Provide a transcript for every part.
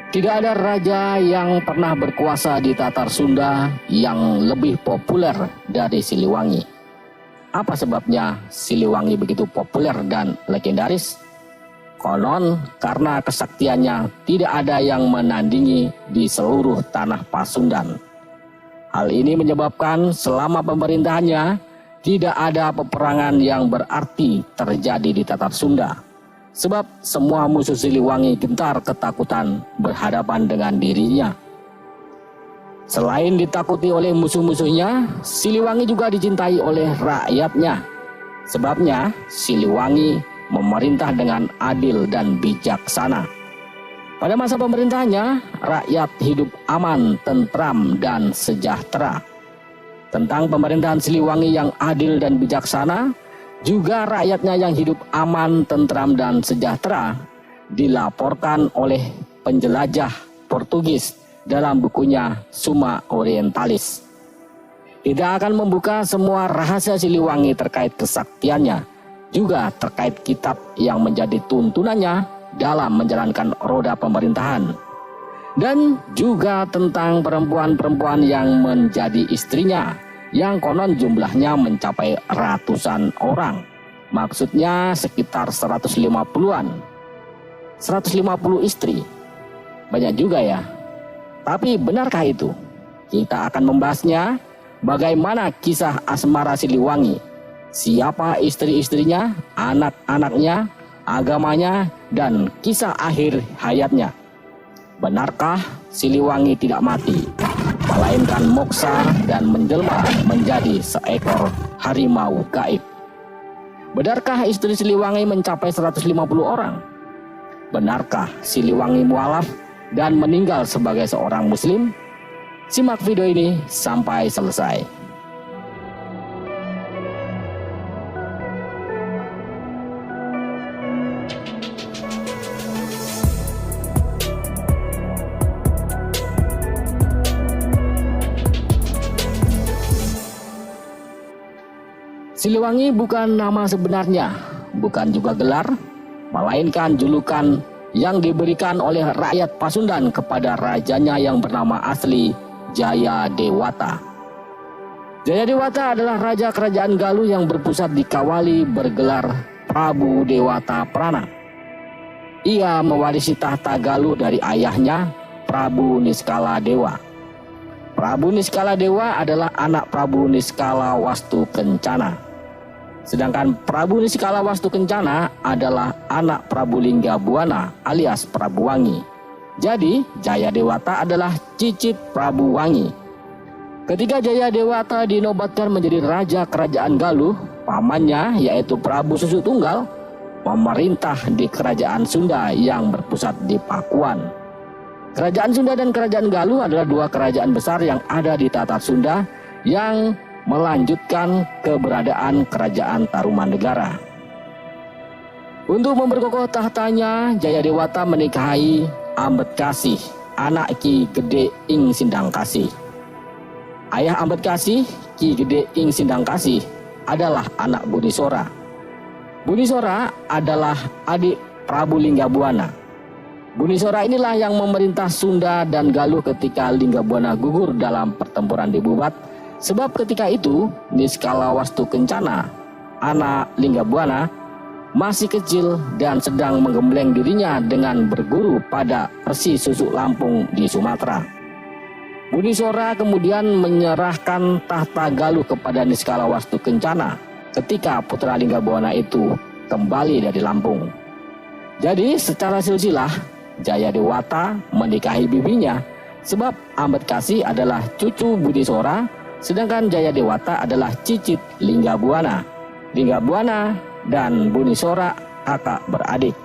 Tidak ada raja yang pernah berkuasa di Tatar Sunda yang lebih populer dari Siliwangi. Apa sebabnya Siliwangi begitu populer dan legendaris? Konon karena kesaktiannya tidak ada yang menandingi di seluruh tanah Pasundan. Hal ini menyebabkan selama pemerintahannya tidak ada peperangan yang berarti terjadi di Tatar Sunda. Sebab semua musuh Siliwangi gentar ketakutan berhadapan dengan dirinya. Selain ditakuti oleh musuh-musuhnya, Siliwangi juga dicintai oleh rakyatnya. Sebabnya Siliwangi memerintah dengan adil dan bijaksana. Pada masa pemerintahannya, rakyat hidup aman, tentram, dan sejahtera. Tentang pemerintahan Siliwangi yang adil dan bijaksana, juga rakyatnya yang hidup aman, tentram, dan sejahtera dilaporkan oleh penjelajah Portugis dalam bukunya Summa Orientalis. Tidak akan membuka semua rahasia Siliwangi terkait kesaktiannya, juga terkait kitab yang menjadi tuntunannya dalam menjalankan roda pemerintahan, dan juga tentang perempuan-perempuan yang menjadi istrinya, yang konon jumlahnya mencapai ratusan orang. Maksudnya sekitar 150-an. 150 istri. Banyak juga ya. Tapi benarkah itu? Kita akan membahasnya. Bagaimana kisah asmara Siliwangi, siapa istri-istrinya, anak-anaknya, agamanya, dan kisah akhir hayatnya. Benarkah Siliwangi tidak mati, melainkan moksa dan menjelma menjadi seekor harimau gaib? Benarkah istri Siliwangi mencapai 150 orang? Benarkah Siliwangi mualaf dan meninggal sebagai seorang muslim? Simak video ini sampai selesai. Siliwangi bukan nama sebenarnya, bukan juga gelar, melainkan julukan yang diberikan oleh rakyat Pasundan kepada rajanya yang bernama asli Jayadewata. Jayadewata adalah raja kerajaan Galuh yang berpusat di Kawali bergelar Prabu Dewata Prana. Ia mewarisi tahta Galuh dari ayahnya, Prabu Niskala Dewa. Prabu Niskala Dewa adalah anak Prabu Niskala Wastu Kencana. Sedangkan Prabu Niskala Wastu Kencana adalah anak Prabu Linggabuana alias Prabu Wangi. Jadi Jayadewata adalah cicit Prabu Wangi. Ketika Jayadewata dinobatkan menjadi raja kerajaan Galuh, pamannya yaitu Prabu Susu Tunggal memerintah di kerajaan Sunda yang berpusat di Pakuan. Kerajaan Sunda dan kerajaan Galuh adalah dua kerajaan besar yang ada di Tatar Sunda yang melanjutkan keberadaan kerajaan Tarumanegara. Untuk memperkokoh tahtanya, Jayadewata menikahi Ambetkasih, anak Ki Gede Ing Sindangkasih. Ayah Ambetkasih, Ki Gede Ing Sindangkasih, adalah anak Bunisora. Bunisora adalah adik Prabu Linggabuana. Bunisora inilah yang memerintah Sunda dan Galuh ketika Linggabuana gugur dalam pertempuran di Bubat. Sebab ketika itu Niskala Wastu Kencana, anak Linggabuana, masih kecil dan sedang menggembleng dirinya dengan berguru pada Resi Susuk Lampung di Sumatera. Bunisora kemudian menyerahkan tahta Galuh kepada Niskala Wastu Kencana ketika putra Linggabuana itu kembali dari Lampung. Jadi secara silsilah Jayadewata menikahi bibinya, sebab Ambetkasih adalah cucu Bunisora, sedangkan Jayadewata adalah cicit Linggabuana. Linggabuana dan Bunisora kakak beradik.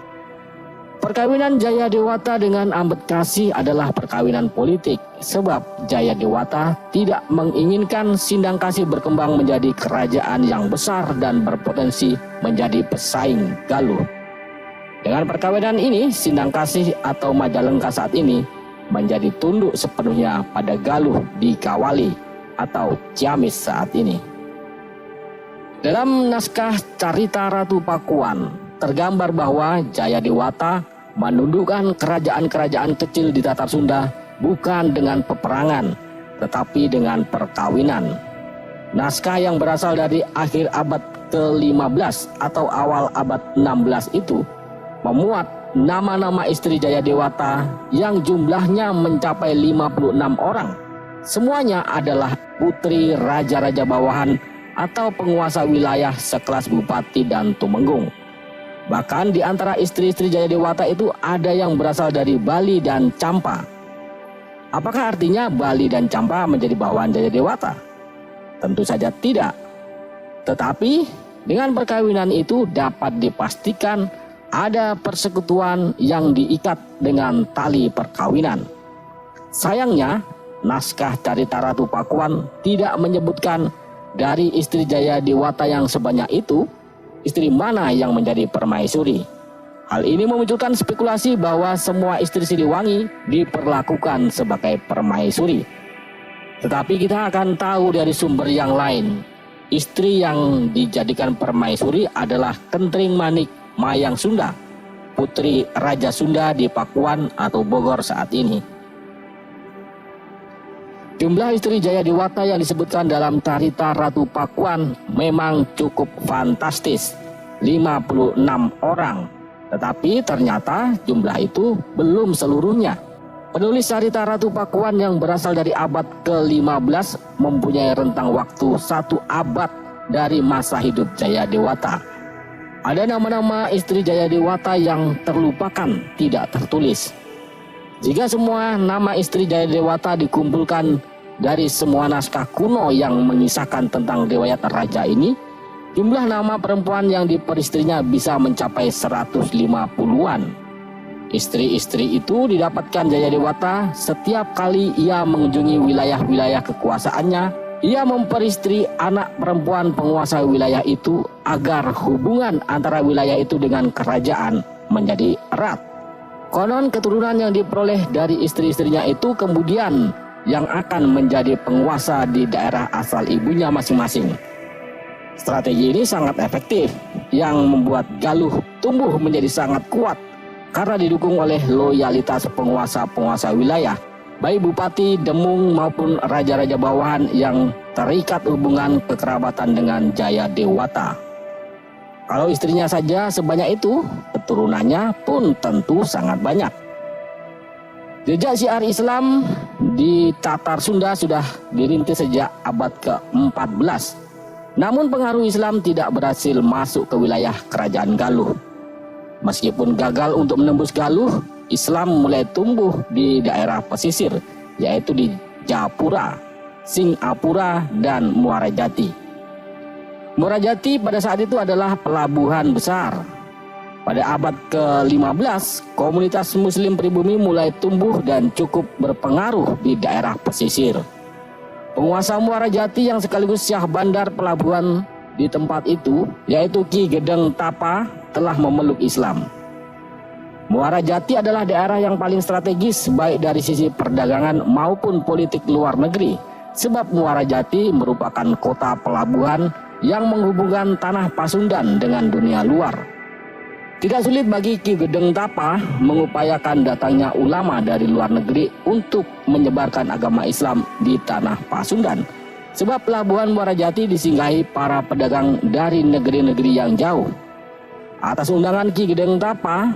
Perkawinan Jayadewata dengan Ambetkasih adalah perkawinan politik, sebab Jayadewata tidak menginginkan Sindangkasih berkembang menjadi kerajaan yang besar dan berpotensi menjadi pesaing Galuh. Dengan perkawinan ini, Sindangkasih atau Majalengka saat ini menjadi tunduk sepenuhnya pada Galuh di Kawali atau Ciamis saat ini. Dalam naskah Carita Ratu Pakuan tergambar bahwa Jayadewata menundukkan kerajaan-kerajaan kecil di Tatar Sunda bukan dengan peperangan, tetapi dengan perkawinan. Naskah yang berasal dari akhir abad ke-15 atau awal abad 16 itu memuat nama-nama istri Jayadewata yang jumlahnya mencapai 56 orang. Semuanya adalah putri raja-raja bawahan atau penguasa wilayah sekelas bupati dan tumenggung. Bahkan di antara istri-istri Jayadewata itu ada yang berasal dari Bali dan Campa. Apakah artinya Bali dan Campa menjadi bawahan Jayadewata? Tentu saja tidak. Tetapi dengan perkawinan itu dapat dipastikan ada persekutuan yang diikat dengan tali perkawinan. Sayangnya, naskah Carita Ratu Pakuan tidak menyebutkan dari istri Jayadewata yang sebanyak itu, istri mana yang menjadi permaisuri. Hal ini memunculkan spekulasi bahwa semua istri Siliwangi diperlakukan sebagai permaisuri. Tetapi kita akan tahu dari sumber yang lain, istri yang dijadikan permaisuri adalah Kentring Manik Mayang Sunda, putri Raja Sunda di Pakuan atau Bogor saat ini. Jumlah istri Jayadewata yang disebutkan dalam Carita Ratu Pakuan memang cukup fantastis, 56 orang. Tetapi ternyata jumlah itu belum seluruhnya. Penulis Carita Ratu Pakuan yang berasal dari abad ke-15 mempunyai rentang waktu 1 abad dari masa hidup Jayadewata. Ada nama-nama istri Jayadewata yang terlupakan, tidak tertulis. Jika semua nama istri Jayadewata dikumpulkan dari semua naskah kuno yang mengisahkan tentang riwayat raja ini, jumlah nama perempuan yang diperistrinya bisa mencapai 150-an. Istri-istri itu didapatkan Jayadewata setiap kali ia mengunjungi wilayah-wilayah kekuasaannya. Ia memperistri anak perempuan penguasa wilayah itu agar hubungan antara wilayah itu dengan kerajaan menjadi erat. Konon keturunan yang diperoleh dari istri-istrinya itu kemudian yang akan menjadi penguasa di daerah asal ibunya masing-masing. Strategi ini sangat efektif yang membuat Galuh tumbuh menjadi sangat kuat karena didukung oleh loyalitas penguasa-penguasa wilayah, baik bupati, demung maupun raja-raja bawahan yang terikat hubungan kekerabatan dengan Jayadewata. Kalau istrinya saja sebanyak itu, keturunannya pun tentu sangat banyak. Jejak syiar Islam di Tatar Sunda sudah dirintis sejak abad ke-14. Namun pengaruh Islam tidak berhasil masuk ke wilayah kerajaan Galuh. Meskipun gagal untuk menembus Galuh, Islam mulai tumbuh di daerah pesisir, yaitu di Japura, Singapura, dan Muara Jati. Muara Jati pada saat itu adalah pelabuhan besar. Pada abad ke-15, komunitas Muslim pribumi mulai tumbuh dan cukup berpengaruh di daerah pesisir. Penguasa Muara Jati yang sekaligus syah bandar pelabuhan di tempat itu, yaitu Ki Gedeng Tapa, telah memeluk Islam. Muara Jati adalah daerah yang paling strategis baik dari sisi perdagangan maupun politik luar negeri, sebab Muara Jati merupakan kota pelabuhan yang menghubungkan tanah Pasundan dengan dunia luar. Tidak sulit bagi Ki Gedeng Tapa mengupayakan datangnya ulama dari luar negeri untuk menyebarkan agama Islam di tanah Pasundan, sebab pelabuhan Muara Jati disinggahi para pedagang dari negeri-negeri yang jauh. Atas undangan Ki Gedeng Tapa,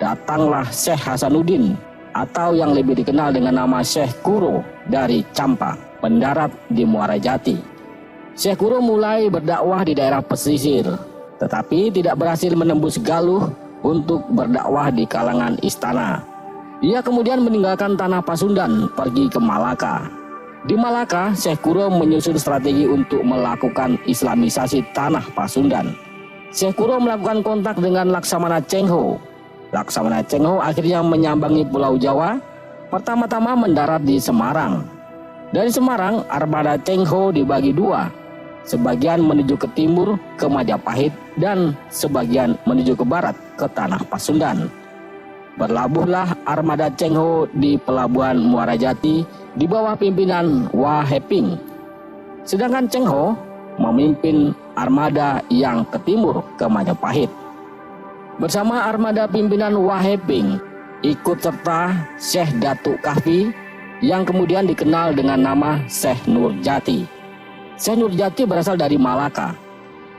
datanglah Syekh Hasanuddin atau yang lebih dikenal dengan nama Syekh Kuro dari Campa, mendarat di Muara Jati. Syekh Kuro mulai berdakwah di daerah pesisir, tetapi tidak berhasil menembus Galuh untuk berdakwah di kalangan istana. Ia kemudian meninggalkan tanah Pasundan, pergi ke Malaka. Di Malaka, Syekh Kuro menyusun strategi untuk melakukan islamisasi tanah Pasundan. Syekh Kuro melakukan kontak dengan Laksamana Cheng-ho. Laksamana Cheng-ho akhirnya menyambangi Pulau Jawa, pertama-tama mendarat di Semarang. Dari Semarang, armada Cheng-ho dibagi dua, sebagian menuju ke timur ke Majapahit dan sebagian menuju ke barat ke tanah Pasundan. Berlabuhlah armada Cheng-ho di pelabuhan Muara Jati di bawah pimpinan Wah Heping. Sedangkan Cheng-ho memimpin armada yang ke timur ke Majapahit. Bersama armada pimpinan Waheping, ikut serta Syekh Datuk Kahfi yang kemudian dikenal dengan nama Syekh Nurjati. Syekh Nurjati berasal dari Malaka.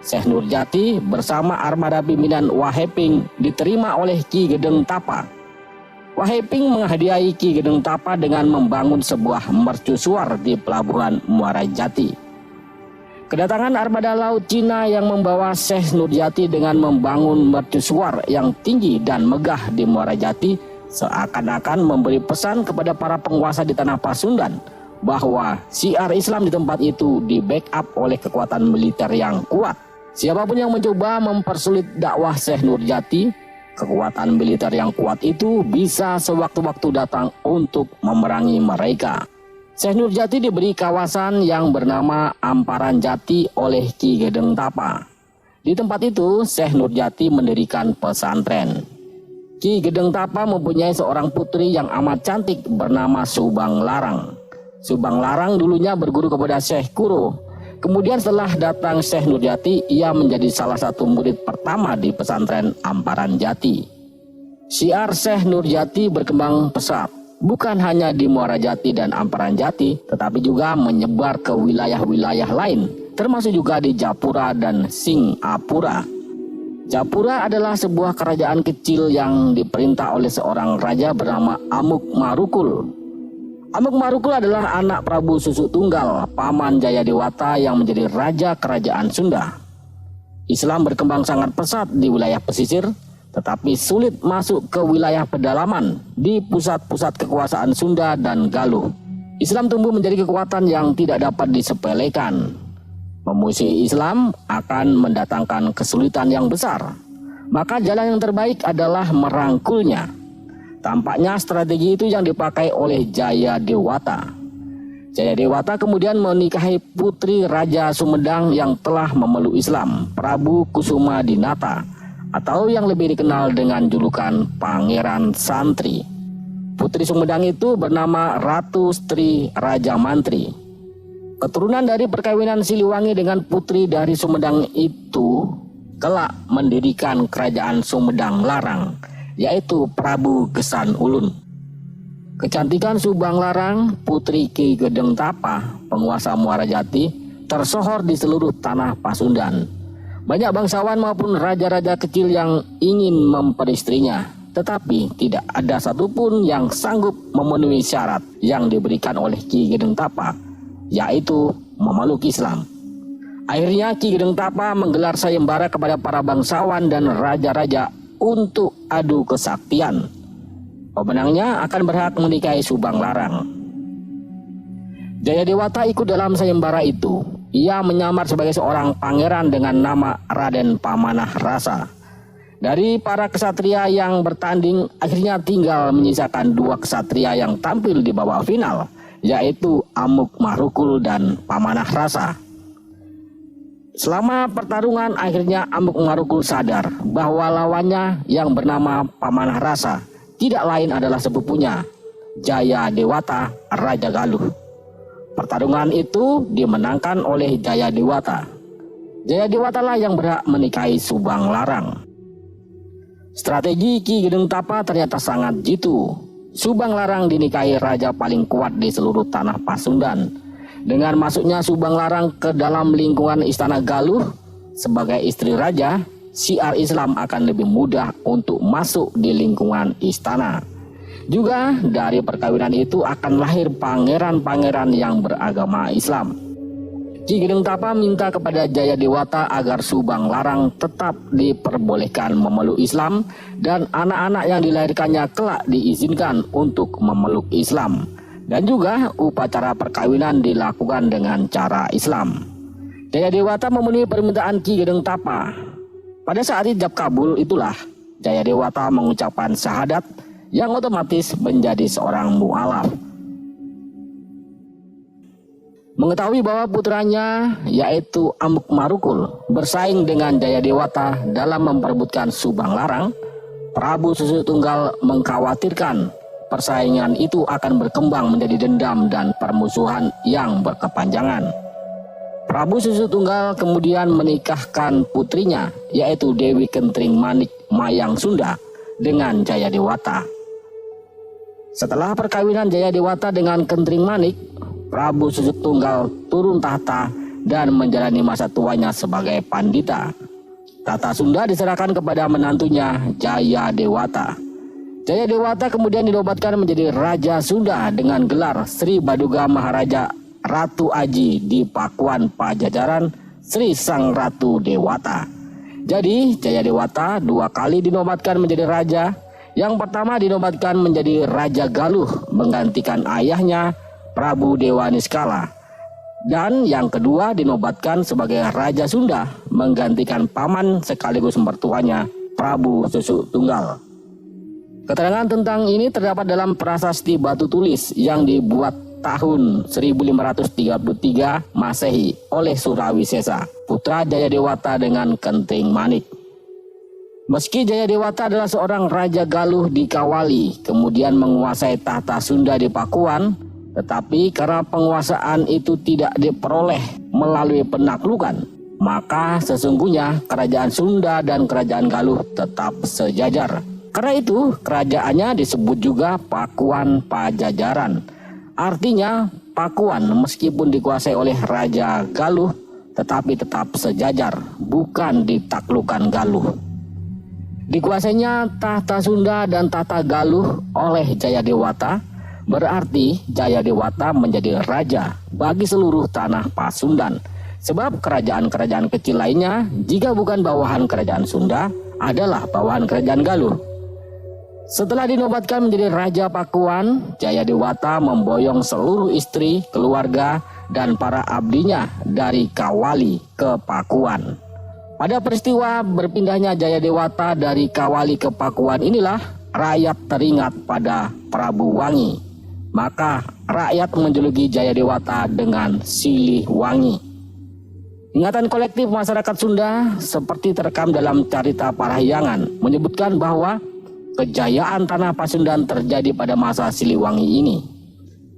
Syekh Nurjati bersama armada pimpinan Waheping diterima oleh Ki Gedeng Tapa. Waheping menghadiahi Ki Gedeng Tapa dengan membangun sebuah mercusuar di pelabuhan Muara Jati. Kedatangan armada laut Cina yang membawa Syekh Nurjati dengan membangun mercusuar yang tinggi dan megah di Muara Jati seakan-akan memberi pesan kepada para penguasa di tanah Pasundan bahwa syiar Islam di tempat itu di backup oleh kekuatan militer yang kuat. Siapapun yang mencoba mempersulit dakwah Syekh Nurjati, kekuatan militer yang kuat itu bisa sewaktu-waktu datang untuk memerangi mereka. Syekh Nurjati diberi kawasan yang bernama Amparan Jati oleh Ki Gedeng Tapa. Di tempat itu, Syekh Nurjati mendirikan pesantren. Ki Gedeng Tapa mempunyai seorang putri yang amat cantik bernama Subang Larang. Subang Larang dulunya berguru kepada Syekh Kuro. Kemudian setelah datang Syekh Nurjati, ia menjadi salah satu murid pertama di pesantren Amparan Jati. Syiar Syekh Nurjati berkembang pesat. Bukan hanya di Muara Jati dan Amparan Jati, tetapi juga menyebar ke wilayah-wilayah lain, termasuk juga di Japura dan Singapura. Japura adalah sebuah kerajaan kecil yang diperintah oleh seorang raja bernama Amuk Marukul. Amuk Marukul adalah anak Prabu Susuk Tunggal, paman Jayadewata yang menjadi raja kerajaan Sunda. Islam berkembang sangat pesat di wilayah pesisir, tetapi sulit masuk ke wilayah pedalaman di pusat-pusat kekuasaan Sunda dan Galuh. Islam tumbuh menjadi kekuatan yang tidak dapat disepelekan. Memusuhi Islam akan mendatangkan kesulitan yang besar. Maka jalan yang terbaik adalah merangkulnya. Tampaknya strategi itu yang dipakai oleh Jayadewata. Jayadewata kemudian menikahi putri Raja Sumedang yang telah memeluk Islam, Prabu Kusuma Dinata, atau yang lebih dikenal dengan julukan Pangeran Santri. Putri Sumedang itu bernama Ratu Stri Raja Mantri. Keturunan dari perkawinan Siliwangi dengan putri dari Sumedang itu kelak mendirikan kerajaan Sumedang Larang, yaitu Prabu Gesan Ulun. Kecantikan Subang Larang, putri Ki Gedeng Tapa, penguasa Muara Jati, tersohor di seluruh tanah Pasundan. Banyak bangsawan maupun raja-raja kecil yang ingin memperistrinya, tetapi tidak ada satupun yang sanggup memenuhi syarat yang diberikan oleh Ki Gedeng Tapa, yaitu memeluk Islam. Akhirnya Ki Gedeng Tapa menggelar sayembara kepada para bangsawan dan raja-raja untuk adu kesaktian. Pemenangnya akan berhak menikahi Subang Larang. Jayadewata ikut dalam sayembara itu. Ia menyamar sebagai seorang pangeran dengan nama Raden Pamanah Rasa. Dari para kesatria yang bertanding, akhirnya tinggal menyisakan 2 kesatria yang tampil di babak final, yaitu Amuk Marukul dan Pamanah Rasa. Selama pertarungan, akhirnya Amuk Marukul sadar bahwa lawannya yang bernama Pamanah Rasa tidak lain adalah sepupunya, Jayadewata, Raja Galuh. Pertarungan itu dimenangkan oleh Jayadewata. Jayadewata lah yang berhak menikahi Subang Larang. Strategi Ki Gedeng Tapa ternyata sangat jitu. Subang Larang dinikahi raja paling kuat di seluruh tanah Pasundan. Dengan masuknya Subang Larang ke dalam lingkungan Istana Galuh sebagai istri raja, syiar Islam akan lebih mudah untuk masuk di lingkungan istana. Juga dari perkawinan itu akan lahir pangeran-pangeran yang beragama Islam. Ki Gedeng Tapa minta kepada Jayadewata agar Subang Larang tetap diperbolehkan memeluk Islam dan anak-anak yang dilahirkannya kelak diizinkan untuk memeluk Islam. Dan juga upacara perkawinan dilakukan dengan cara Islam. Jayadewata memenuhi permintaan Ki Gedeng Tapa. Pada saat ijab kabul itulah Jayadewata mengucapkan syahadat yang otomatis menjadi seorang mu'alaf. Mengetahui bahwa putranya yaitu Amuk Marukul bersaing dengan Jayadewata dalam memperebutkan Subang Larang, Prabu Susuk Tunggal mengkhawatirkan persaingan itu akan berkembang menjadi dendam dan permusuhan yang berkepanjangan. Prabu Susuk Tunggal kemudian menikahkan putrinya yaitu Dewi Kentring Manik Mayang Sunda dengan Jayadewata. Setelah perkawinan Jayadewata dengan Kentring Manik, Prabu Susuk Tunggal turun tahta dan menjalani masa tuanya sebagai pandita. Tahta Sunda diserahkan kepada menantunya Jayadewata. Jayadewata kemudian dinobatkan menjadi Raja Sunda dengan gelar Sri Baduga Maharaja Ratu Aji di Pakuan Pajajaran Sri Sang Ratu Dewata. Jadi Jayadewata 2 kali dinobatkan menjadi raja. Yang pertama dinobatkan menjadi Raja Galuh menggantikan ayahnya Prabu Dewa Niskala. Dan yang kedua dinobatkan sebagai Raja Sunda menggantikan paman sekaligus mertuanya Prabu Susuk Tunggal. Keterangan tentang ini terdapat dalam prasasti batu tulis yang dibuat tahun 1533 Masehi oleh Surawisesa, putra Jayadewata dengan Kentring Manik. Meski Jayadewata adalah seorang Raja Galuh di Kawali, kemudian menguasai tahta Sunda di Pakuan, tetapi karena penguasaan itu tidak diperoleh melalui penaklukan, maka sesungguhnya kerajaan Sunda dan kerajaan Galuh tetap sejajar. Karena itu kerajaannya disebut juga Pakuan Pajajaran. Artinya Pakuan meskipun dikuasai oleh Raja Galuh, tetapi tetap sejajar, bukan ditaklukkan Galuh. Dikuasainya tahta Sunda dan tahta Galuh oleh Jayadewata, berarti Jayadewata menjadi raja bagi seluruh tanah Pasundan. Sebab kerajaan-kerajaan kecil lainnya, jika bukan bawahan kerajaan Sunda, adalah bawahan kerajaan Galuh. Setelah dinobatkan menjadi Raja Pakuan, Jayadewata memboyong seluruh istri, keluarga, dan para abdinya dari Kawali ke Pakuan. Pada peristiwa berpindahnya Jayadewata dari Kawali ke Pakuan inilah rakyat teringat pada Prabu Wangi. Maka rakyat menjuluki Jayadewata dengan Siliwangi. Ingatan kolektif masyarakat Sunda seperti terekam dalam Carita Parahyangan menyebutkan bahwa kejayaan tanah Pasundan terjadi pada masa Siliwangi ini.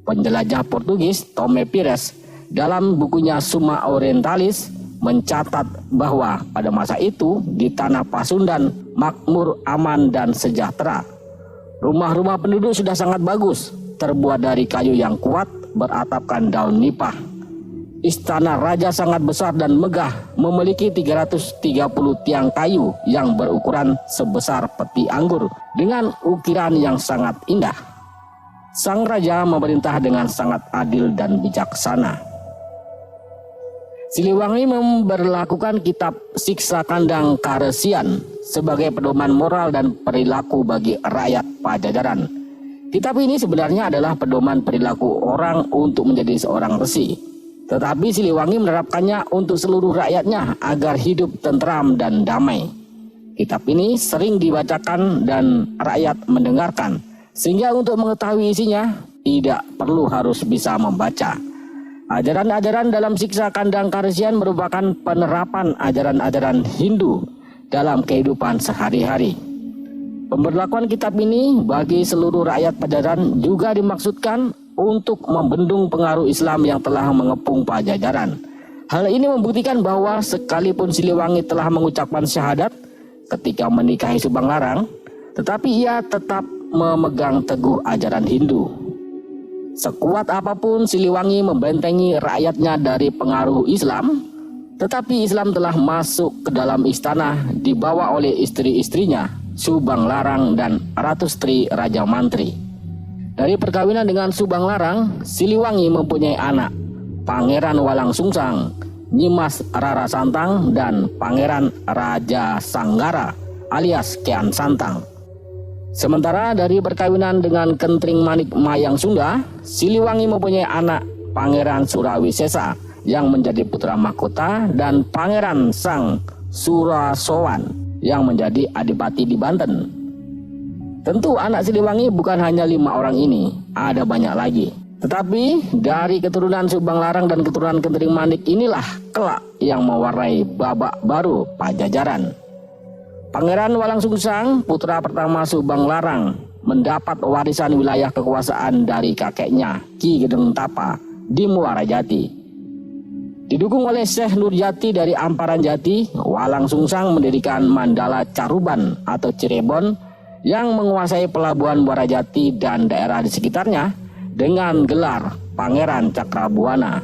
Penjelajah Portugis Tome Pires dalam bukunya Summa Orientalis mencatat bahwa pada masa itu di tanah Pasundan makmur, aman, dan sejahtera. Rumah-rumah penduduk sudah sangat bagus, terbuat dari kayu yang kuat, beratapkan daun nipah. Istana raja sangat besar dan megah, memiliki 330 tiang kayu yang berukuran sebesar peti anggur dengan ukiran yang sangat indah. Sang raja memerintah dengan sangat adil dan bijaksana. Siliwangi memberlakukan kitab Siksa Kandang Karesian sebagai pedoman moral dan perilaku bagi rakyat Pajajaran. Kitab ini sebenarnya adalah pedoman perilaku orang untuk menjadi seorang resi. Tetapi Siliwangi menerapkannya untuk seluruh rakyatnya agar hidup tentram dan damai. Kitab ini sering dibacakan dan rakyat mendengarkan, sehingga untuk mengetahui isinya tidak perlu harus bisa membaca. Ajaran-ajaran dalam Siksa Kandang Karesian merupakan penerapan ajaran-ajaran Hindu dalam kehidupan sehari-hari. Pemberlakuan kitab ini bagi seluruh rakyat Pajajaran juga dimaksudkan untuk membendung pengaruh Islam yang telah mengepung Pajajaran. Hal ini membuktikan bahwa sekalipun Siliwangi telah mengucapkan syahadat ketika menikahi Subang Larang, tetapi ia tetap memegang teguh ajaran Hindu. Sekuat apapun Siliwangi membentengi rakyatnya dari pengaruh Islam, tetapi Islam telah masuk ke dalam istana dibawa oleh istri-istrinya, Subang Larang dan Ratu Stri Raja Mantri. Dari perkawinan dengan Subang Larang, Siliwangi mempunyai anak, Pangeran Walang Sungsang, Nyimas Rara Santang, dan Pangeran Raja Sanggara alias Kian Santang. Sementara dari perkawinan dengan Kentring Manik Mayang Sunda, Siliwangi mempunyai anak Pangeran Surawisesa yang menjadi putra mahkota dan Pangeran Sang Surasowan yang menjadi adipati di Banten. Tentu anak Siliwangi bukan hanya 5 orang ini, ada banyak lagi. Tetapi dari keturunan Subang Larang dan keturunan Kentring Manik inilah kelak yang mewarnai babak baru Pajajaran. Pangeran Walang Sungsang, putra pertama Subang Larang, mendapat warisan wilayah kekuasaan dari kakeknya Ki Gedeng Tapa di Muara Jati. Didukung oleh Syekh Nurjati dari Amparan Jati, Walang Sungsang mendirikan Mandala Caruban atau Cirebon yang menguasai pelabuhan Muara Jati dan daerah di sekitarnya dengan gelar Pangeran Cakrabuana.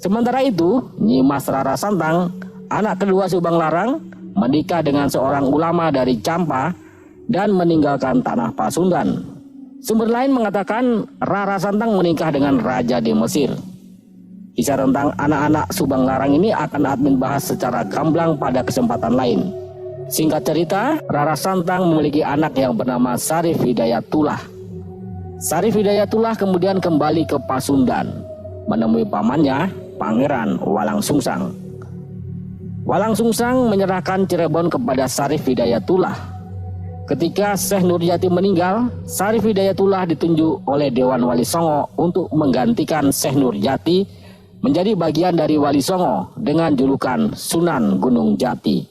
Sementara itu, Nyimas Rara Santang, anak kedua Subang Larang, menikah dengan seorang ulama dari Campa dan meninggalkan tanah Pasundan. Sumber lain mengatakan Rara Santang menikah dengan raja di Mesir. Kisah tentang anak-anak Subang Larang ini akan admin bahas secara gamblang pada kesempatan lain. Singkat cerita, Rara Santang memiliki anak yang bernama Sarif Hidayatullah. Sarif Hidayatullah kemudian kembali ke Pasundan, menemui pamannya, Pangeran Walang Sungsang. Walang Sungsang menyerahkan Cirebon kepada Sarif Hidayatullah. Ketika Syekh Nurjati meninggal, Sarif Hidayatullah ditunjuk oleh Dewan Wali Songo untuk menggantikan Syekh Nurjati menjadi bagian dari Wali Songo dengan julukan Sunan Gunung Jati.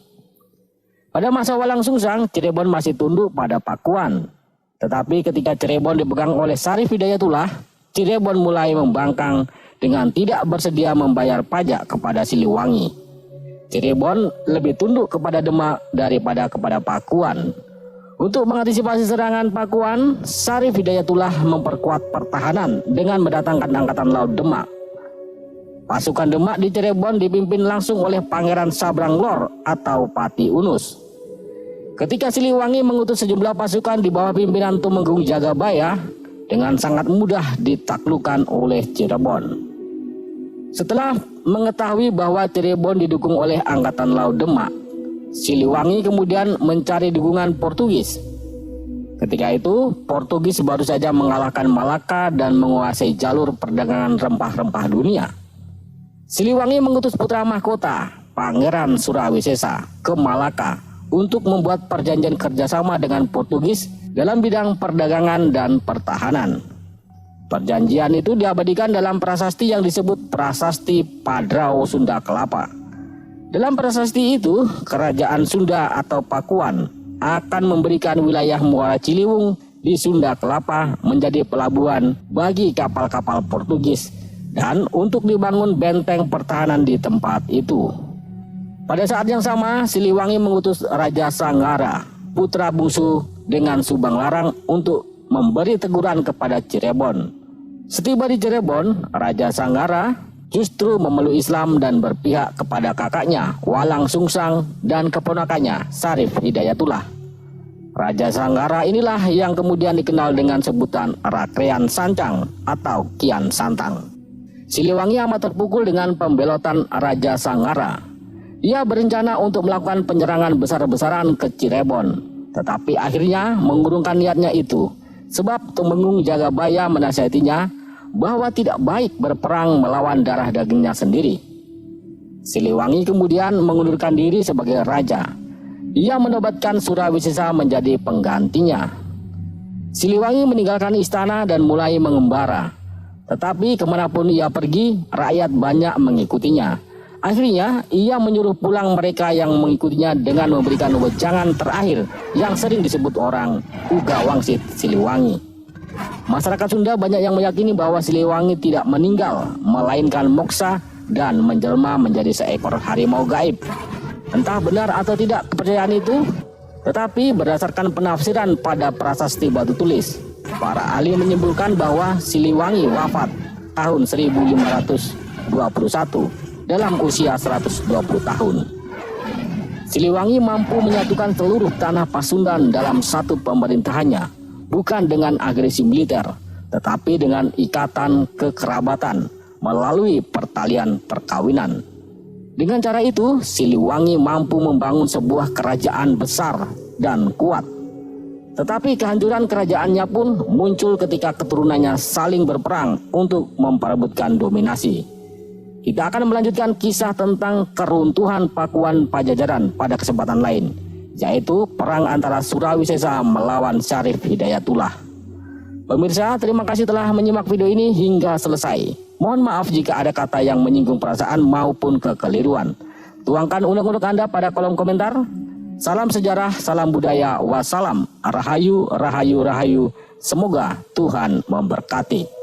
Pada masa Walang Sungsang, Cirebon masih tunduk pada Pakuan. Tetapi ketika Cirebon dipegang oleh Sarif Hidayatullah, Cirebon mulai membangkang dengan tidak bersedia membayar pajak kepada Siliwangi. Cirebon lebih tunduk kepada Demak daripada kepada Pakuan. Untuk mengantisipasi serangan Pakuan, Sarif Hidayatullah memperkuat pertahanan dengan mendatangkan Angkatan Laut Demak. Pasukan Demak di Cirebon dipimpin langsung oleh Pangeran Sabrang Lor atau Pati Unus. Ketika Siliwangi mengutus sejumlah pasukan di bawah pimpinan Tumenggung Jagabaya, dengan sangat mudah ditaklukkan oleh Cirebon. Setelah mengetahui bahwa Cirebon didukung oleh Angkatan Laut Demak, Siliwangi kemudian mencari dukungan Portugis. Ketika itu, Portugis baru saja mengalahkan Malaka dan menguasai jalur perdagangan rempah-rempah dunia. Siliwangi mengutus putra mahkota, Pangeran Surawisesa, ke Malaka untuk membuat perjanjian kerjasama dengan Portugis dalam bidang perdagangan dan pertahanan. Perjanjian itu diabadikan dalam prasasti yang disebut Prasasti Padrao Sunda Kelapa. Dalam prasasti itu, Kerajaan Sunda atau Pakuan akan memberikan wilayah Muara Ciliwung di Sunda Kelapa menjadi pelabuhan bagi kapal-kapal Portugis dan untuk dibangun benteng pertahanan di tempat itu. Pada saat yang sama, Siliwangi mengutus Raja Sanggara, putra bungsu dengan Subang Larang untuk memberi teguran kepada Cirebon. Setiba di Cirebon, Raja Sanggara justru memeluk Islam dan berpihak kepada kakaknya Walang Sungsang dan keponakannya Sarif Hidayatullah. Raja Sanggara inilah yang kemudian dikenal dengan sebutan Rakrean Sancang atau Kian Santang. Siliwangi amat terpukul dengan pembelotan Raja Sanggara. Ia berencana untuk melakukan penyerangan besar-besaran ke Cirebon, tetapi akhirnya mengurungkan niatnya itu, sebab Tumenggung Jagabaya menasihatinya bahwa tidak baik berperang melawan darah dagingnya sendiri. Siliwangi kemudian mengundurkan diri sebagai raja. Ia menobatkan Surawisesa menjadi penggantinya. Siliwangi meninggalkan istana dan mulai mengembara. Tetapi kemanapun ia pergi, rakyat banyak mengikutinya. Akhirnya, ia menyuruh pulang mereka yang mengikutinya dengan memberikan wejangan terakhir yang sering disebut orang Uga Wangsit Siliwangi. Masyarakat Sunda banyak yang meyakini bahwa Siliwangi tidak meninggal, melainkan moksa dan menjelma menjadi seekor harimau gaib. Entah benar atau tidak kepercayaan itu, tetapi berdasarkan penafsiran pada prasasti batu tulis, para ahli menyimpulkan bahwa Siliwangi wafat tahun 1521 dalam usia 120 tahun. Siliwangi mampu menyatukan seluruh tanah Pasundan dalam satu pemerintahannya, bukan dengan agresi militer, tetapi dengan ikatan kekerabatan melalui pertalian perkawinan. Dengan cara itu, Siliwangi mampu membangun sebuah kerajaan besar dan kuat. Tetapi kehancuran kerajaannya pun muncul ketika keturunannya saling berperang untuk memperebutkan dominasi. Kita akan melanjutkan kisah tentang keruntuhan Pakuan Pajajaran pada kesempatan lain, yaitu perang antara Surawisesa melawan Sarif Hidayatullah. Pemirsa, terima kasih telah menyimak video ini hingga selesai. Mohon maaf jika ada kata yang menyinggung perasaan maupun kekeliruan. Tuangkan unek-unek Anda pada kolom komentar. Salam sejarah, salam budaya, wassalam, rahayu, rahayu, rahayu. Semoga Tuhan memberkati.